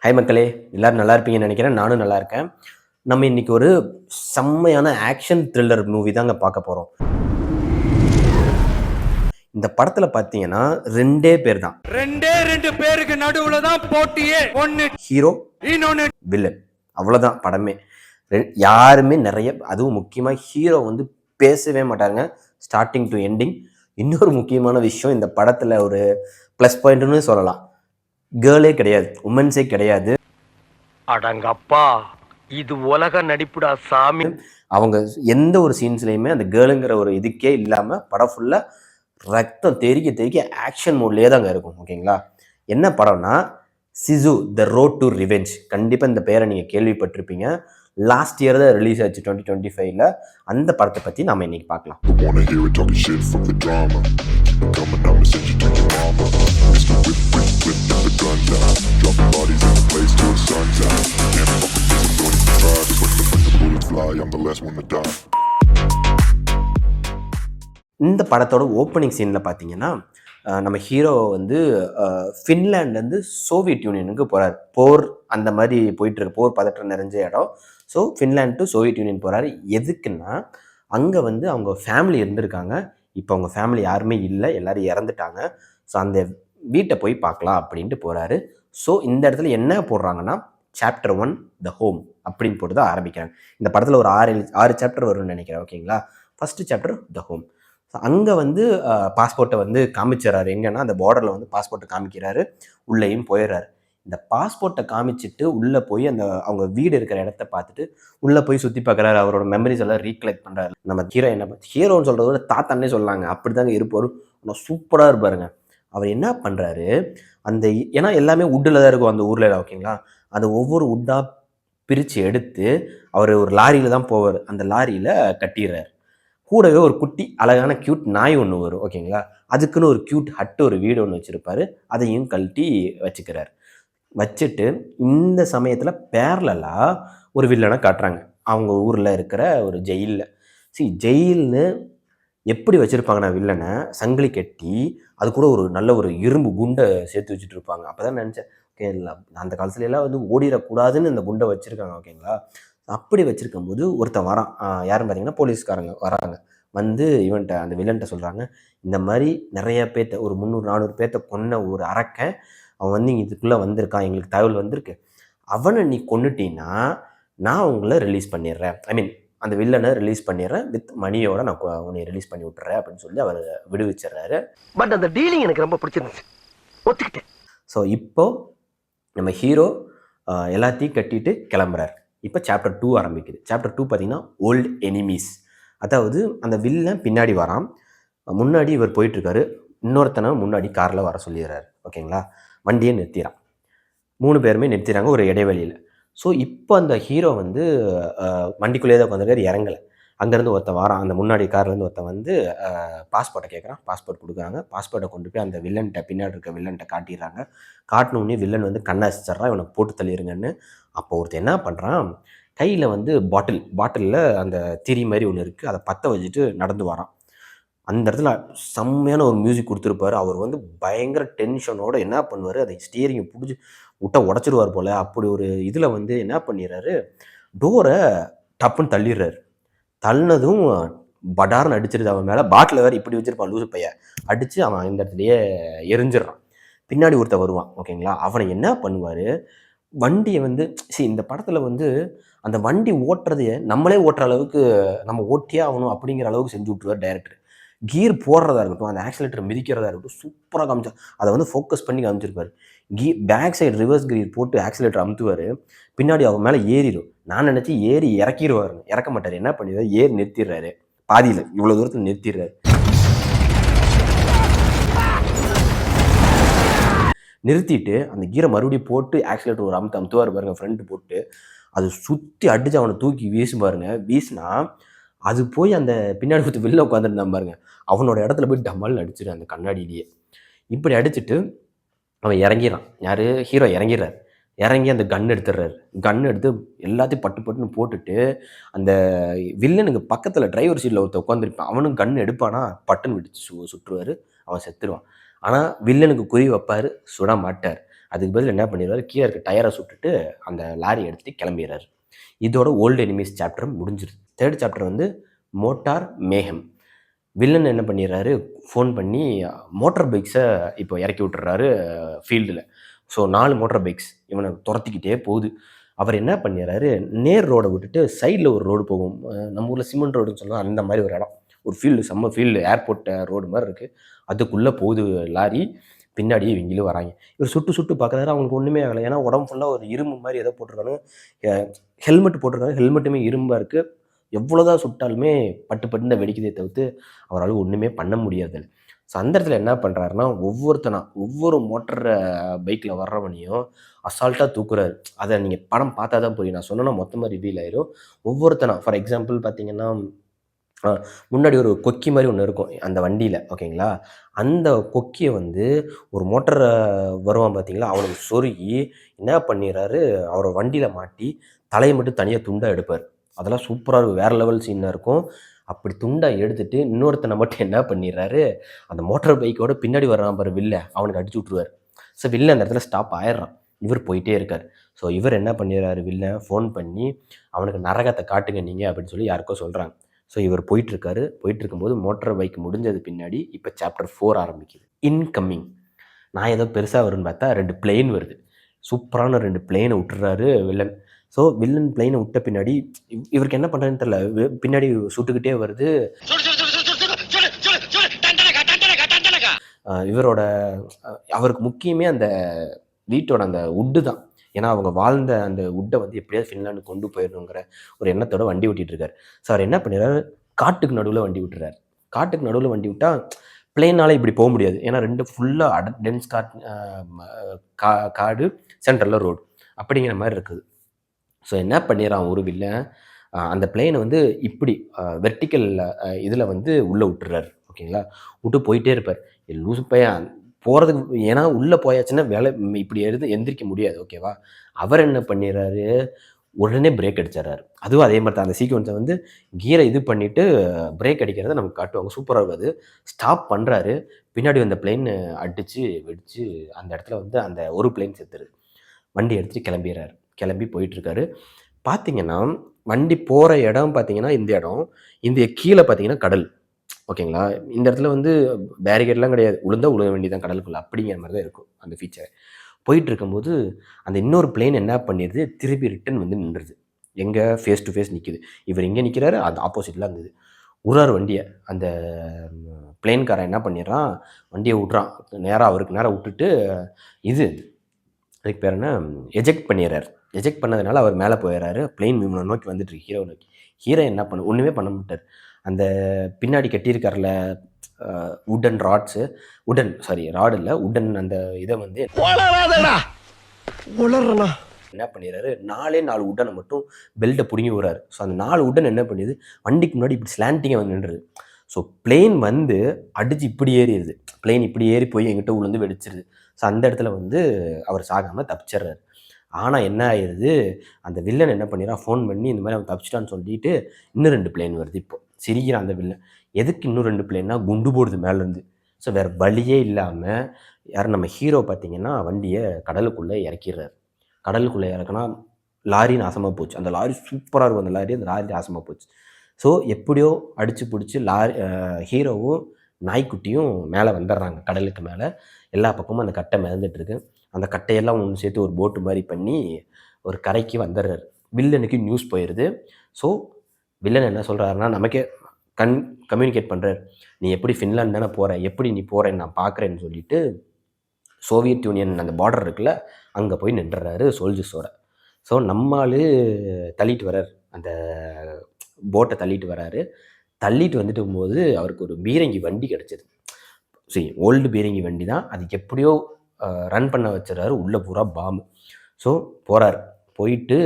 Hi மக்களே, எல்லாரும் நல்லா இருப்பீங்கன்னு நினைக்கிறேன். நானும் நல்லா இருக்கேன். நம்ம இன்னைக்கு ஒரு செம்மையான ஆக்ஷன் த்ரில்லர் மூவி தாங்க பார்க்க போறோம். இந்த படத்துல பார்த்தீங்கன்னா 2 பேர் தான். 2 பேருக்கு நடுவுல தான் போட்டியே. ஒன்னு ஹீரோ, இன்னொன்னு வில்லன். அவ்வளவுதான் படமே. யாருமே நிறைய, அதுவும் முக்கியமா ஹீரோ வந்து பேசவே மாட்டாங்க ஸ்டார்டிங் டு எண்டிங். இன்னொரு முக்கியமான விஷயம், இந்த படத்துல ஒரு ப்ளஸ் பாயிண்ட்னு சொல்லலாம். கேர்ளே கிடையாது, உமன்ஸே கிடையாது. அடங்கப்பா, இது உலக நடிப்புடா சாமி. அவங்க எந்த ஒரு சீன்ஸ்லையுமே அந்த கேர்ளுங்கிற ஒரு இதுக்கே இல்லாம படம் ஃபுல்லா ரத்தம் தெறிக்க தெறிக்க ஆக்ஷன் மோட்லேயே தாங்க இருக்கும். ஓகேங்களா? என்ன படம்னா சிசு த ரோட் டு ரிவெஞ்ச். கண்டிப்பாக இந்த பேரை நீங்கள் கேள்விப்பட்டிருப்பீங்க. லாஸ்ட் இயர் தான் ரிலீஸ் ஆச்சு 2025. அந்த படத்தை பற்றி நம்ம இன்னைக்கு பார்க்கலாம். இந்த படத்தோட ஓப்பனிங் சீனில் பார்த்தீங்கன்னா நம்ம ஹீரோ வந்து ஃபின்லாண்ட்லேருந்து சோவியத் யூனியனுக்கு போகிறார். போர் அந்த மாதிரி போயிட்டுருக்கு, போர் பதற்றம் நிறைஞ்ச இடம். So Finland to Soviet union போகிறாரு. எதுக்குன்னா அங்கே வந்து அவங்க ஃபேமிலி இருந்திருக்காங்க. இப்போ அவங்க ஃபேமிலி யாருமே இல்லை, எல்லோரும் இறந்துட்டாங்க. ஸோ அந்த வீட்டை போய் பார்க்கலாம் அப்படின்ட்டு போகிறாரு. ஸோ இந்த இடத்துல என்ன போடுறாங்கன்னா சாப்டர் 1 த ஹோம் அப்படின்னு போட்டு தான் ஆரம்பிக்கிறாங்க. இந்த படத்தில் ஒரு 6 சாப்டர் வரும்னு நினைக்கிறேன். ஓகேங்களா? First chapter the home. அங்கே வந்து பாஸ்போர்ட்டை வந்து காமிச்சிடறாரு. எங்கன்னா அந்த பார்டரில் வந்து பாஸ்போர்ட்டை காமிக்கிறாரு. உள்ளேயும் போயிடுறாரு. இந்த பாஸ்போர்ட்டை காமிச்சிட்டு உள்ளே போய் அந்த அவங்க வீடு இருக்கிற இடத்த பார்த்துட்டு உள்ளே போய் சுற்றி பார்க்குறாரு. அவரோட மெமரிஸ் எல்லாம் ரீகலெக்ட் பண்ணுறாரு. நம்ம ஹீரோ என்ன ஹீரோன்னு சொல்கிறத விட தாத்தானே சொல்லலாங்க, அப்படி தாங்க இருப்பார். ஆனால் சூப்பராக இருப்பாருங்க. அவர் என்ன பண்ணுறாரு, அந்த ஏன்னா எல்லாமே உட்டில் தான் இருக்கும் அந்த ஊரில். ஓகேங்களா? அந்த ஒவ்வொரு உட்டாக பிரித்து எடுத்து அவர் ஒரு லாரியில் தான் போவார். அந்த லாரியில் கட்டிடுறாரு. கூடவே ஒரு குட்டி அழகான க்யூட் நாய் ஒன்று வரும். ஓகேங்களா? அதுக்குன்னு ஒரு க்யூட் ஹட்டு, ஒரு வீடு ஒன்று வச்சுருப்பாரு. அதையும் கழட்டி வச்சுக்கிறார். வச்சுட்டு இந்த சமயத்தில் பேரலாக ஒரு வில்லனை காட்டுறாங்க அவங்க ஊரில் இருக்கிற ஒரு ஜெயிலில். ஜெயில்னு எப்படி வச்சுருப்பாங்கன்னா வில்லனை சங்கிலி கட்டி அது கூட ஒரு நல்ல ஒரு இரும்பு குண்டை சேர்த்து வச்சுட்டு இருப்பாங்க. அப்போ தான் நினச்சேன், ஓகே அந்த காலத்துலலாம் வந்து ஓடிடக்கூடாதுன்னு இந்த குண்டை வச்சுருக்காங்க. ஓகேங்களா? அப்படி வச்சுருக்கும் போது ஒருத்தன் வரான். யாரும் பார்த்தீங்கன்னா போலீஸ்காரங்க வராங்க. வந்து இவன்ட்ட அந்த வில்லன்ட்ட சொல்கிறாங்க, இந்த மாதிரி நிறைய பேர்த்த ஒரு 300-400 பேர்த்த கொன்ன ஒரு அரக்கன் அவன் வந்து இதுக்குள்ளே வந்திருக்கான், எங்களுக்கு தகவல் வந்திருக்கு. அவனை நீ கொன்னுட்டீன்னா நான் உங்களை ரிலீஸ் பண்ணிடுறேன். ஐ மீன் அந்த வில்லனை ரிலீஸ் பண்ணிடுறேன், வித் மணியோட நான் உன்னை ரிலீஸ் பண்ணி விட்டுறேன் அப்படின்னு சொல்லி அவர் விடுவிச்சிடுறாரு. பட் அந்த டீலிங் எனக்கு ரொம்ப பிடிச்சிருந்துச்சு, ஒத்துக்கிட்டேன். ஸோ இப்போ நம்ம ஹீரோ எல்லாத்தையும் கட்டிட்டு கிளம்புறாரு. இப்போ சாப்டர் 2 ஆரம்பிக்குது. சாப்டர் 2 பார்த்தீங்கன்னா ஓல்டு எனிமீஸ். அதாவது அந்த வில்லன் பின்னாடி வரான், முன்னாடி இவர் போயிட்டுருக்காரு. இன்னொருத்தனை முன்னாடி காரில் வர சொல்லிடுறாரு. ஓகேங்களா? வண்டியை நிறுத்திடுறான். 3 பேருமே நிறுத்திடுறாங்க ஒரு இடைவெளியில். ஸோ இப்போ அந்த ஹீரோ வந்து வண்டிக்குள்ளேயே தான் உட்காந்துருக்காரு, இறங்கலை. அங்கேருந்து ஒருத்தன் வரான், அந்த முன்னாடி கார்லேருந்து ஒருத்தன் வந்து பாஸ்போர்ட்டை கேட்குறான். பாஸ்போர்ட் கொடுக்குறாங்க. பாஸ்போர்ட்டை கொண்டு போய் அந்த வில்லன்ட்ட, பின்னாடி இருக்க வில்லன்ட்ட காட்டிடுறாங்க. காட்டினோடனே வில்லன் வந்து கண்ணை அசிச்சிட்றான், இவனை போட்டு தள்ளிடுங்கன்னு. அப்போ ஒருத்தர் என்ன பண்ணுறான், கையில் வந்து பாட்டிலில் அந்த திரி மாதிரி ஒன்று இருக்குது, அதை பற்ற வச்சுட்டு நடந்து வரான். அந்த இடத்துல செம்மையான ஒரு மியூசிக் கொடுத்துருப்பாரு. அவர் வந்து பயங்கர டென்ஷனோடு என்ன பண்ணுவார், அதை ஸ்டியரிங்கை பிடிச்சி விட்டா உடச்சிடுவார் போல். அப்படி ஒரு இதில் வந்து என்ன பண்ணிடுறாரு, டோரை டப்புன்னு தள்ளிடுறாரு. தள்ளினதும் படார்னு அடிச்சிருது அவன் மேலே. பாட்டில் வேறு இப்படி வச்சுருப்பான் லூசு பையன், அடித்து அவன் இந்த இடத்துலையே எரிஞ்சிடறான். பின்னாடி ஒருத்தர் வருவான். ஓகேங்களா? அவனை என்ன பண்ணுவார், வண்டியை வந்து இந்த படத்தில் வந்து அந்த வண்டி ஓட்டுறதையே நம்மளே ஓட்டுற அளவுக்கு நம்ம ஓட்டியே ஆகணும் அப்படிங்கிற அளவுக்கு செஞ்சு விட்ருவார் டைரக்டர். கியர் போடுறதா இருக்கட்டும், அந்த ஆக்சிலேட்டர் மிதிக்கிறதா இருக்கட்டும், சூப்பராக காமிச்சா அதை வந்து ஃபோக்கஸ் பண்ணி காமிச்சிருப்பார். பேக் சைடு ரிவர்ஸ் கியர் போட்டு ஆக்சிலேட்டர் அமுத்துவார், பின்னாடி அவன் மேலே ஏறிடும். நான் நினச்சி ஏறி இறக்கிடுவார், இறக்க மாட்டார். என்ன பண்ணிடுவார், ஏறி நிறுத்திடுறாரு பாதியில், இவ்வளோ தூரத்தில் நிறுத்திடுறாரு. நிறுத்திட்டு அந்த கீரை மறுபடியும் போட்டு ஆக்சிலேட்டர் ஒரு அமுத்துவார் பாருங்க, ஃப்ரண்ட் போட்டு அது சுற்றி அடித்து அவனை தூக்கி வீசும் பாருங்க. வீசினா அது போய் அந்த பின்னாடி கொடுத்து வெளில உட்காந்துருந்தான் பாருங்க, அவனோட இடத்துல போய் டமால்னு அடிச்சிடு அந்த கண்ணாடியிலேயே. இப்படி அடிச்சுட்டு அவன் இறங்கிடுறான். யார், ஹீரோ இறங்கிடுறாரு. இறங்கி அந்த கன் எடுத்துடுறாரு. கன் எடுத்து எல்லாத்தையும் பட்டு பட்டுன்னு போட்டுட்டு அந்த வில்லனுக்கு பக்கத்தில் டிரைவர் சீட்டில் ஒருத்தர் உட்காந்துருப்பான், அவனும் கன் எடுப்பானா பட்டுன்னு விட்டு சுட்டுருவார், அவன் செத்துருவான். ஆனால் வில்லனுக்கு குறி வைப்பார், சுட மாட்டார். அதுக்கு பதில் என்ன பண்ணிடுறாரு, கீழே இருக்க டயரை சுட்டுட்டு அந்த லாரி எடுத்துகிட்டு கிளம்பிடுறாரு. இதோட ஓல்டு எனிமீஸ் சாப்டர் முடிஞ்சிருது. தேர்ட் சாப்டர் வந்து மோட்டார் மேகம். வில்லன் என்ன பண்ணிடுறாரு, ஃபோன் பண்ணி மோட்டார் பைக்ஸை இப்போ இறக்கி விட்டுறாரு ஃபீல்டில். ஸோ 4 மோட்டார் பைக்ஸ் இவனை துரத்திக்கிட்டே போகுது. அவர் என்ன பண்ணிடுறாரு, நேர் ரோடை விட்டுட்டு சைடில் ஒரு ரோடு போகும். நம்ம ஊரில் சிமெண்ட் ரோடுன்னு சொல்லலாம், அந்த மாதிரி ஒரு இடம். ஒரு ஃபீல்டு, செம்ம ஃபீல்டு, ஏர்போர்ட் ரோடு மாதிரி இருக்குது. அதுக்குள்ளே போகுது லாரி. பின்னாடியே இவங்களும் வராங்க. இவர் சுட்டு சுட்டு பார்க்குறாரு, அவங்களுக்கு ஒன்றுமே ஆகலை. ஏன்னா உடம்பு ஃபுல்லாக ஒரு இரும்பு மாதிரி ஏதோ போட்டிருக்காங்க. ஹெல்மெட் போட்டிருக்காங்க, ஹெல்மெட்டுமே இரும்பாக இருக்குது. எவ்வளோதான் சுட்டாலுமே பட்டு பட்டுன்னு வெடிக்குதே தவிர்த்து அவரால் ஒன்றுமே பண்ண முடியாது. ஸோ அந்த இடத்துல என்ன பண்ணுறாருன்னா, ஒவ்வொரு மோட்டர் பைக்கில் வர்றவனையும் அசால்ட்டாக தூக்குறாரு. அதை நீங்கள் படம் பார்த்தா தான் புரியும். நான் சொன்னேன்னா மொத்தமாக ரிவீல் ஆயிரும். ஃபார் எக்ஸாம்பிள் பார்த்தீங்கன்னா, முன்னாடி ஒரு கொக்கி மாதிரி ஒன்று இருக்கும் அந்த வண்டியில், ஓகேங்களா? அந்த கொக்கியை வந்து ஒரு மோட்டர் வருவான் பார்த்தீங்களா, அவனுக்கு சொருகி என்ன பண்ணிடுறாரு, அவரை வண்டியில் மாட்டி தலையை மட்டும் தனியாக துண்டாக எடுப்பார். அதெல்லாம் சூப்பராக இருக்கும், வேறு லெவல் சீனாக இருக்கும். அப்படி துண்டாக எடுத்துட்டு இன்னொருத்தனை மட்டும் என்ன பண்ணிடுறாரு, அந்த மோட்டார் பைக்கோட பின்னாடி வர்றான் பாரு வில்ல, அவனுக்கு அடிச்சு விட்ருவார். ஸோ வில்ல அந்த இடத்துல ஸ்டாப் ஆயிடுறான். இவர் போயிட்டே இருக்கார். ஸோ இவர் என்ன பண்ணிடுறாரு, வில்ல ஃபோன் பண்ணி அவனுக்கு நரகத்தை காட்டுங்க நீங்கள் அப்படின்னு சொல்லி யாருக்கோ சொல்கிறாங்க. ஸோ இவர் போயிட்டுருக்காரு. போயிட்டுருக்கும்போது மோட்டார் பைக் முடிஞ்சது பின்னாடி இப்போ சாப்டர் 4 ஆரம்பிக்குது. இன்கம்மிங். நான் ஏதோ பெருசாக வரும்னு பார்த்தா 2 பிளேன் வருது. சூப்பரான 2 பிளேனை விட்டுறாரு வில்லன். ஸோ வில்லன் பிளேனை விட்ட பின்னாடி இவருக்கு என்ன பண்ணுறதுன்னு தெரியல. பின்னாடி சுட்டுக்கிட்டே வருது. இவரோட அவருக்கு முக்கியமே அந்த வீட்டோட அந்த உட்டு தான். ஏன்னா அவங்க வாழ்ந்த அந்த உட்டை வந்து எப்படியாவது ஃபின்லாண்டு கொண்டு போயிடணுங்கிற ஒரு எண்ணத்தோட வண்டி ஓட்டிகிட்டு இருக்காரு. ஸோ அவர் என்ன பண்ணிடுறாரு, காட்டுக்கு நடுவில் வண்டி விட்டுறாரு. காட்டுக்கு நடுவில் வண்டி விட்டால் பிளேனால் இப்படி போக முடியாது. ஏன்னா 2 ஃபுல்லாக டென்ஸ் காடு, சென்ட்ரலில் ரோடு அப்படிங்கிற மாதிரி இருக்குது. ஸோ என்ன பண்ணிடுறான் ஒரு வில்லன், அந்த பிளேனை வந்து இப்படி வெர்டிக்கல் இதில் வந்து உள்ளே விட்டுறாரு. ஓகேங்களா? விட்டு போயிட்டே இருப்பார். லூசு பையன் போகிறதுக்கு, ஏன்னா உள்ளே போயாச்சுன்னா இப்படி எந்திரிக்க முடியாது. ஓகேவா? அவர் என்ன பண்ணிடுறாரு, உடனே பிரேக் அடிச்சிடறாரு. அதுவும் அதே மாதிரி தான். அந்த சீக்வன்ஸை வந்து கீரை இது பண்ணிவிட்டு பிரேக் அடிக்கிறத நமக்கு காட்டுவாங்க. சூப்பராக இருக்கும். அது ஸ்டாப் பண்ணுறாரு. பின்னாடி வந்த பிளேன் அடித்து வெடித்து அந்த இடத்துல வந்து அந்த ஒரு பிளேன் செத்துருது. வண்டி எடுத்துகிட்டு கிளம்பிடுறாரு. கிளம்பி போயிட்டுருக்காரு. பார்த்தீங்கன்னா வண்டி போகிற இடம் பார்த்தீங்கன்னா இந்த இடம். இந்த கீழே பார்த்தீங்கன்னா கடல். ஓகேங்களா? இந்த இடத்துல வந்து பேரிகேட்லாம் கிடையாது. உழுக வேண்டியதான் கடலுக்குள்ள. அப்படிங்கிற மாதிரி தான் இருக்கும் அந்த ஃபீச்சர். போயிட்டுருக்கும்போது அந்த இன்னொரு பிளேன் என்ன பண்ணிடுது, திருப்பி ரிட்டன் வந்து நின்றுது. எங்கே? ஃபேஸ் டு ஃபேஸ் நிற்கிது. இவர் எங்கே நிற்கிறாரு, அது ஆப்போசிட்டில் இருந்தது. விட்றாரு வண்டியை. அந்த பிளேன்காரன் என்ன பண்ணிடுறான், வண்டியை விட்றான். நேராக அவருக்கு நேராக விட்டுட்டு அதுக்கு பேர் என்ன, எஜெக்ட் பண்ணிடுறாரு. எஜெக்ட் பண்ணதுனால அவர் மேலே போயிடுறாரு. பிளேன் இவனை நோக்கி வந்துட்டுருக்கு, ஹீரோ நோக்கி. ஹீரோ என்ன ஒன்றுமே பண்ண மாட்டார். அந்த பின்னாடி கட்டியிருக்கார்ல உடன் ராட்ஸு, ராடு இல்லை, உடன் அந்த இதை வந்து என்ன பண்ணிடுறாரு, 4 உடனை மட்டும் பெல்ட்டை பிடுங்கி விடுறாரு. ஸோ அந்த 4 உடன் என்ன பண்ணிடுது, வண்டிக்கு முன்னாடி இப்படி ஸ்லாண்டிங்காக வந்து நின்றுது. ஸோ பிளேன் வந்து அடித்து இப்படி ஏறிடுது. பிளேன் இப்படி ஏறி போய் எங்கிட்ட விழுந்து வெடிச்சிருது. ஸோ அந்த இடத்துல வந்து அவர் சாகாமல் தப்பிச்சிடுறாரு. ஆனால் என்ன ஆயிடுது, அந்த வில்லன் என்ன பண்ணிடுறான், ஃபோன் பண்ணி இந்த மாதிரி அவன் தப்பிச்சிட்டான்னு சொல்லிட்டு இன்னும் 2 பிளேன் வருது. இப்போ சிரிக்கிறான் அந்த வில்லன். எதுக்கு இன்னும் 2 பிளேன்னா, குண்டு போடுது மேலேருந்து. ஸோ வேறு வழியே இல்லாமல் யாரும் நம்ம ஹீரோ பார்த்தீங்கன்னா வண்டியை கடலுக்குள்ளே இறக்கிடுறாரு. கடலுக்குள்ளே இறக்குனா லாரி நாசமாக போச்சு. அந்த லாரி சூப்பராக இருக்கும். அந்த லாரி நாசமாக போச்சு. ஸோ எப்படியோ அடித்து பிடிச்சி ஹீரோவும் நாய்க்குட்டியும் மேலே வந்துடுறாங்க கடலுக்கு மேலே. எல்லா பக்கமும் அந்த கட்டை மிதந்துட்டுருக்கு. அந்த கட்டையெல்லாம் ஒன்று சேர்த்து ஒரு போட்டு மாதிரி பண்ணி ஒரு கரைக்கு வந்துடுறாரு. வில்லனுக்கு நியூஸ் போயிடுது. ஸோ வில்லன் என்ன சொல்கிறாருன்னா, நமக்கே கம்யூனிகேட் பண்ணுறாரு. நீ எப்படி ஃபின்லாந்து தானே போகிற, எப்படி நீ போகிறேன்னு நான் பார்க்குறேன்னு சொல்லிட்டு சோவியத் யூனியன் அந்த பார்டர் இருக்குல்ல, அங்கே போய் நின்றுறாரு சோல்ஜர்ஸோட. ஸோ நம்மால் தள்ளிட்டு வர்றார், அந்த போட்டை தள்ளிட்டு வர்றாரு. தள்ளிட்டு வந்துட்டு போகும்போது அவருக்கு ஒரு பீரங்கி வண்டி கிடச்சிது. சரி, ஓல்டு பீரங்கி வண்டி தான். அது எப்படியோ ரன் பண்ண வச்சுறாரு. உள்ளே பூரா பாம்பு. ஸோ போகிறார். போயிட்டு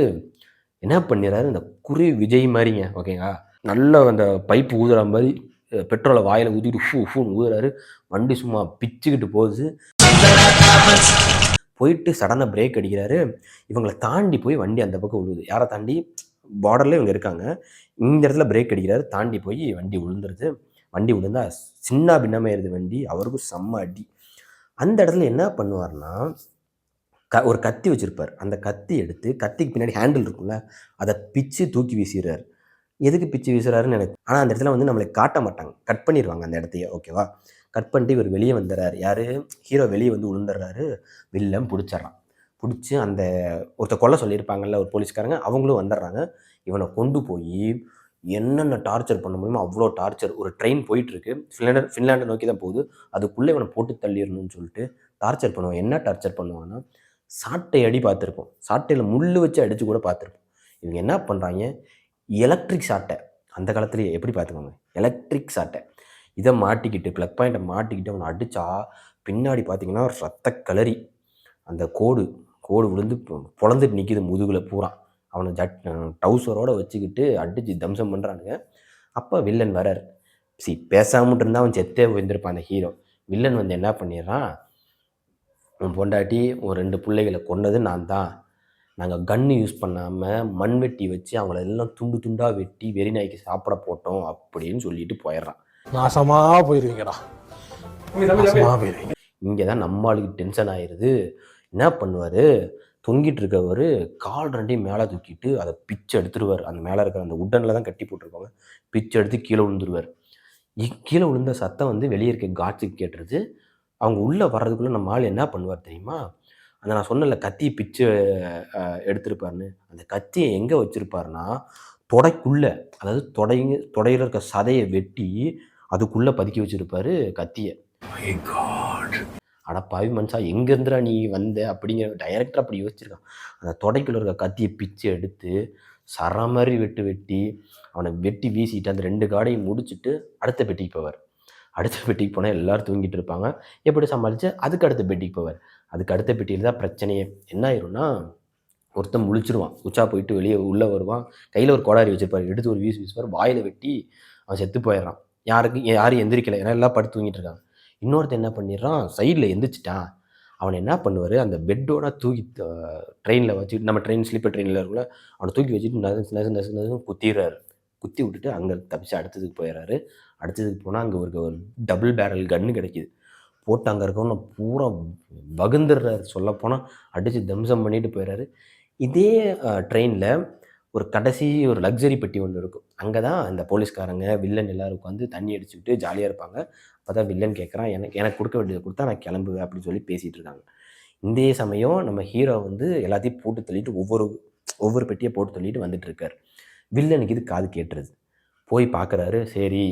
என்ன பண்ணிடுறாரு, இந்த விஜய் மாதிரிங்க, ஓகேங்களா, நல்ல அந்த பைப்பு ஊதுற மாதிரி பெட்ரோலை வாயில் ஊற்றிட்டு ஃபூன்னு ஊதுறாரு. வண்டி சும்மா பிச்சுக்கிட்டு போகுது. போயிட்டு சடனாக பிரேக் அடிக்கிறாரு. இவங்களை தாண்டி போய் வண்டி அந்த பக்கம் விழுவுது. யாரை தாண்டி? பார்டரில் இவங்க இருக்காங்க. இந்த இடத்துல பிரேக் அடிக்கிறாரு. தாண்டி போய் வண்டி விழுந்துருது. வண்டி விழுந்தா சின்ன பின்னமாயிருது வண்டி. அவருக்கும் செம்ம அடி. அந்த இடத்துல என்ன பண்ணுவார்னா, ஒரு கத்தி வச்சுருப்பார். அந்த கத்தி எடுத்து கத்திக்கு பின்னாடி ஹேண்டில் இருக்கும்ல, அதை பிச்சு தூக்கி வீசிறாரு. எதுக்கு பிச்சு வீசுறாருன்னு எனக்கு ஆனா அந்த இடத்துல வந்து நம்மள காட்ட மாட்டாங்க. கட் பண்ணிருவாங்க அந்த இடத்தையே. ஓகேவா? கட் பண்ணிட்டு இவர் வெளிய வந்துர்றாரு. யாரு? ஹீரோ வெளிய வந்து விழுந்துர்றாரு. வில்லன் புடிச்சர்றான். புடிச்சு அந்த ஒருத்தர் கொல்ல சொல்லியிருப்பாங்கல்ல ஒரு போலீஸ்காரங்க, அவங்களும் வந்துர்றாங்க. இவன கொண்டு போயி என்னென்ன டார்ச்சர் பண்ண முடியுமோ அவ்ளோ டார்ச்சர். ஒரு ட்ரெயின் போயிட்டுருக்கு. ஃபின்லாண்ட நோக்கி தான் போகுது. அதுக்குள்ள இவன போட்டு தள்ளிறணும்னு சொல்லிட்டு டார்ச்சர் பண்ணுவான். என்ன டார்ச்சர் பண்ணுவான்னா, சாட்டை அடி பார்த்துருப்போம். சாட்டையில முள்ளு வச்சு அடிச்சு கூட பார்த்துருப்போம். இவங்க என்ன பண்றாய்ங்க, எலக்ட்ரிக் சாட்டை. அந்த காலத்திலேயே எப்படி பார்த்துக்கோங்க. எலக்ட்ரிக் சாட்டை. இத மாட்டிக்கிட்டு ப்ளக் பாயிண்ட்ட மாட்டிக்கிட்டு அவன அடிச்சா, பின்னாடி பார்த்தீங்கன்னா ரத்த களரி. அந்த கோடு கோடு விழுந்து பொளந்துட்டு நிக்குது முதுகுல பூரா. அவன டவுசரோட வச்சுக்கிட்டு அடிச்சு தம்சம் பண்றானுங்க. அப்ப வில்லன் வராரு. பேசாம இருந்தா அவன் செத்தே போயிருந்திருப்பான் அந்த ஹீரோ. வில்லன் வந்து என்ன பண்ணிடுறான், உன் பொண்டாட்டி உன் 2 புள்ளைகள கொன்னது நான் தான். நாங்க கன் யூஸ் பண்ணாம மண்வெட்டி வச்சு அவங்கள எல்லாம் துண்டு துண்டா வெட்டி வெறி நாய்க்கு சாப்பிட போட்டோம் அப்படின்னு சொல்லிட்டு போயிடுறான். நாசமா போயிருவீங்கடா. நாசமா போயிருவீங்க. இங்கே தான் நம்ம ஆளுக்கு டென்ஷன் ஆயிடுது. என்ன பண்ணுவார், தொங்கிட்டு இருக்கவர் கால் ரெண்டையும் மேலே தூக்கிட்டு அதை பிச்சு எடுத்துருவார். அந்த மேலே இருக்கிற அந்த உட்டனில் தான் கட்டி போட்டிருப்பாங்க. பிச்சு எடுத்து கீழே விழுந்துருவார். கீழே விழுந்த சத்தம் வந்து வெளியே இருக்க காட்சிக்கு கேட்டுருது. அவங்க உள்ளே வர்றதுக்குள்ளே நம்ம ஆள் என்ன பண்ணுவார் தெரியுமா, அந்த நான் சொன்னல கத்தியை பிச்சு எடுத்திருப்பாருன்னு, அந்த கத்தியை எங்கே வச்சுருப்பாருன்னா தொடைக்குள்ளே, அதாவது தொடையில் இருக்க சதையை வெட்டி அதுக்குள்ளே பதுக்கி வச்சுருப்பாரு கத்தியை. அட பாவி மனுஷா எங்கேருந்துடா நீ வந்த அப்படிங்கிற டைரக்டர் அப்படி யோசிச்சிருக்கான். அந்த தொடைக்குள்ள இருக்க கத்தியை பிச்சு எடுத்து சர மாதிரி வெட்டி அவனை வெட்டி வீசிட்டு அந்த 2 காடையும் முடிச்சுட்டு அடுத்த பெட்டிக்கு போவார். அடுத்த பெட்டிக்கு போனால் எல்லோரும் தூங்கிட்டு இருப்பாங்க. எப்படி சமாளித்து அதுக்கு அடுத்த பெட்டிக்கு போவார். அதுக்கு அடுத்த பெட்டியில் தான் பிரச்சனையே. என்ன ஆயிரும்னா, ஒருத்தன் முழிச்சிருவான். உச்சா போயிட்டு வெளியே உள்ளே வருவான். கையில் ஒரு கோடாரி வச்சுருப்பார். எடுத்து ஒரு வீசுவார். வாயில் வெட்டி அவன் செத்து போயிடுறான். யாரும் எந்திரிக்கலை. ஏன்னா எல்லாம் படுத்து தூங்கிட்டு இருக்காங்க. இன்னொருத்தன் என்ன பண்ணிடுறான், சைடில் எந்திரிச்சிட்டான். அவனை என்ன பண்ணுவார், அந்த பெட்டோட தூக்கி ட்ரெயினில் வச்சுட்டு, நம்ம ட்ரெயின் ஸ்லீப்பர் ட்ரெயினில் இருக்குல்ல, அவனை தூக்கி வச்சுட்டு நசு நசு நசு நசுன்னு குத்திடுறாரு. குத்தி விட்டுட்டு அங்கே தப்பிச்சு அடுத்ததுக்கு போயிடுறாரு. அடுத்ததுக்கு போனால் அங்கே ஒரு டபுள் பேரல் கன்று கிடைக்கிது. போட்டு அங்கே இருக்கவனை பூரா வகுந்துடுறாரு. சொல்லப்போனால் அடித்து தம்சம் பண்ணிட்டு போயிடுறாரு. இதே ட்ரெயினில் ஒரு கடைசி ஒரு லக்ஸரி பெட்டி ஒன்று இருக்கும். அங்கே தான் அந்த போலீஸ்காரங்க வில்லன் எல்லோரும் உட்காந்து தண்ணி அடிச்சுக்கிட்டு ஜாலியாக இருப்பாங்க. அப்போ தான் வில்லன் கேட்குறான், எனக்கு கொடுக்க வேண்டியதை கொடுத்தா நான் கிளம்புவேன் அப்படின்னு சொல்லி பேசிகிட்டு இருக்காங்க. இந்த சமயம் நம்ம ஹீரோ வந்து எல்லாத்தையும் போட்டு தள்ளிட்டு ஒவ்வொரு பெட்டியை போட்டு தள்ளிட்டு வந்துட்டு இருக்கார். வில்லனுக்கு இது காது கேட்டுருது. போய் பார்க்குறாரு. சரி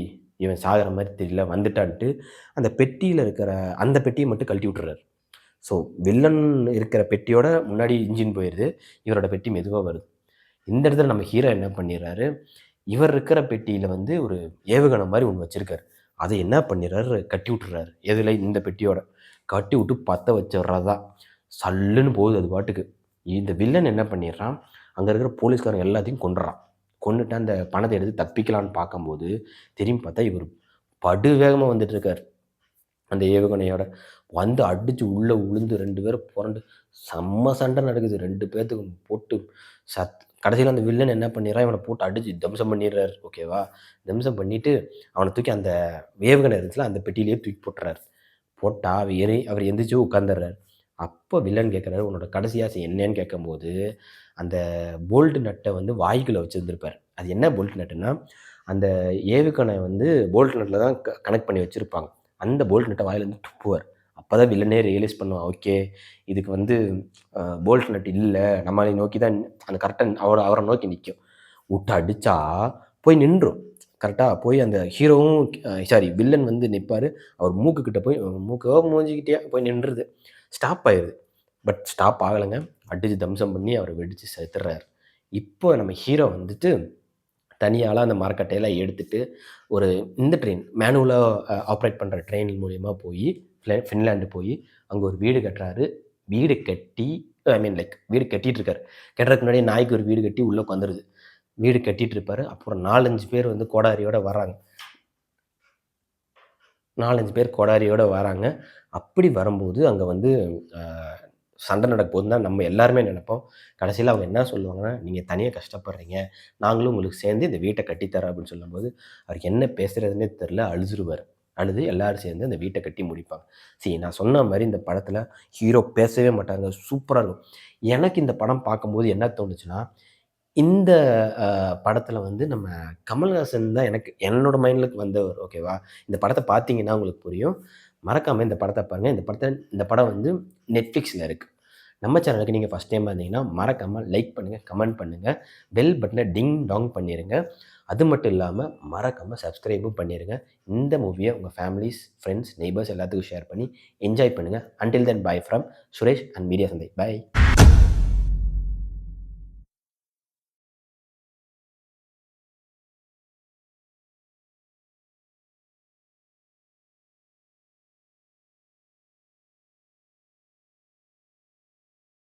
இவன் சாகிற மாதிரி தெரியல வந்துட்டான்ட்டு அந்த பெட்டியில் இருக்கிற அந்த பெட்டியை மட்டும் கழட்டி விட்டுறாரு. ஸோ வில்லன் இருக்கிற பெட்டியோட முன்னாடி இன்ஜின் போயிடுது. இவரோட பெட்டி மெதுவாக வருது. இந்த இடத்துல நம்ம ஹீரோ என்ன பண்ணிடுறாரு, இவர் இருக்கிற பெட்டியில் வந்து ஒரு ஏவுகணை மாதிரி ஒன்று வச்சுருக்காரு. அதை என்ன பண்ணிடுறாரு, கட்டி விட்டுறாரு. எதில், இந்த பெட்டியோட கட்டி விட்டு பற்ற வச்சிடுறது தான். சல்லுன்னு போகுது அது பாட்டுக்கு. இந்த வில்லன் என்ன பண்ணிடுறான், அங்கே இருக்கிற போலீஸ்காரங்க எல்லாத்தையும் கொண்டுறான். கொண்டுட்டு அந்த பணத்தை எடுத்து தப்பிக்கலான்னு பார்க்கும்போது திரும்பி பார்த்தா இவர் படு வேகமாக வந்துட்டுருக்கார். அந்த ஏவுகணையோட வந்து அடித்து உள்ளே விழுந்து 2 பேரும் புரண்டு செம்ம சண்டை நடக்குது. 2 பேர்த்துக்கும் போட்டு கடைசியில் அந்த வில்லன் என்ன பண்ணிடுறான், இவனை போட்டு அடித்து தம்சம் பண்ணிடுறாரு. ஓகேவா? தம்சம் பண்ணிவிட்டு அவனை தூக்கி அந்த ஏவுகணை இருந்துச்சுல அந்த பெட்டியிலேயே தூக்கி போட்டுறாரு. போட்டால் அவர் எந்திரிச்சு உட்காந்துடுறாரு. அப்போ வில்லன் கேட்குறாரு, உன்னோட கடைசி ஆசை என்னன்னு கேட்கும்போது, அந்த போல்ட் நட்டை வந்து வாய்க்குள்ளே வச்சுருந்துருப்பார். அது என்ன போல்ட் நட்டுன்னா, அந்த ஏவுகணை வந்து போல்ட் நட்டில் தான் கனெக்ட் பண்ணி வச்சுருப்பாங்க. அந்த போல்ட் நட்டை வாயிலேருந்து துப்புவார். அப்போ தான் வில்லனே ரியலைஸ் பண்ணுவான், ஓகே இதுக்கு வந்து போல்ட் நட் இல்லை, நம்மளை நோக்கி தான் அந்த கரெக்டாக அவரை நோக்கி நிற்கும். விட்டு அடித்தா போய் நின்றும். கரெக்டாக போய் அந்த ஹீரோவும் வில்லன் வந்து நிற்பார். அவர் மூக்குக்கிட்ட போய் மூஞ்சிக்கிட்டே போய் நின்றுது. ஸ்டாப் ஆயிடுது. பட் ஸ்டாப் ஆகலைங்க. அடித்து தம்சம் பண்ணி அவரை வெடித்து செத்துடுறாரு. இப்போ நம்ம ஹீரோ வந்துட்டு தனியால் அந்த மரக்கட்டையெல்லாம் எடுத்துகிட்டு ஒரு இந்த ட்ரெயின் மேனுவலாக ஆப்ரேட் பண்ணுற ட்ரெயின் மூலிமா போய் ஃபின்லாண்டு போய் அங்கே ஒரு வீடு கட்டுறாரு. வீடு கட்டி வீடு கட்டிகிட்டு இருக்காரு. கட்டுறதுக்கு முன்னாடி நாய்க்கு ஒரு வீடு கட்டி உள்ளே உட்காந்துருது. வீடு கட்டிகிட்டு இருப்பார். அப்புறம் 4-5 பேர் வந்து கோடாரியோடு வராங்க. 4-5 பேர் கோடாரியோடு வராங்க. அப்படி வரும்போது அங்கே வந்து சண்டை நடக்க போகுதுன்னு தான் நம்ம எல்லாருமே நினைப்போம். கடைசியில் அவங்க என்ன சொல்லுவாங்கன்னா, நீங்கள் தனியாக கஷ்டப்படுறீங்க, நாங்களும் உங்களுக்கு சேர்ந்து இந்த வீட்டை கட்டித்தரோம் அப்படின்னு சொல்லும்போது அவருக்கு என்ன பேசுகிறதுனே தெரில, அழுதுருவார். அழுது எல்லாரும் சேர்ந்து அந்த வீட்டை கட்டி முடிப்பாங்க. நான் சொன்ன மாதிரி இந்த படத்தில் ஹீரோ பேசவே மாட்டாங்க, சூப்பராக இருக்கும். எனக்கு இந்த படம் பார்க்கும்போது என்ன தோணுச்சுன்னா, இந்த படத்தில் வந்து நம்ம கமல்ஹாசன் தான் எனக்கு என்னோட மைண்டுக்கு வந்தவர். ஓகேவா? இந்த படத்தை பார்த்தீங்கன்னா உங்களுக்கு புரியும். மறக்காமல் இந்த படத்தை பாருங்கள். இந்த படம் வந்து நெட்ஃப்ளிக்ஸில் இருக்குது. நம்ம சேனலுக்கு நீங்கள் ஃபஸ்ட் டைம் வந்தீங்கன்னா மறக்காமல் லைக் பண்ணுங்கள், கமெண்ட் பண்ணுங்கள், பெல் பட்டனை டிங் டாங் பண்ணிடுங்க. அது மட்டும் இல்லாமல் மறக்காமல் சப்ஸ்கிரைபும் பண்ணிடுங்க. இந்த மூவியை உங்கள் ஃபேமிலிஸ், ஃப்ரெண்ட்ஸ், நெய்பர்ஸ் எல்லாத்துக்கும் ஷேர் பண்ணி என்ஜாய் பண்ணுங்கள். Until then by from Suresh and media சந்தை. பை.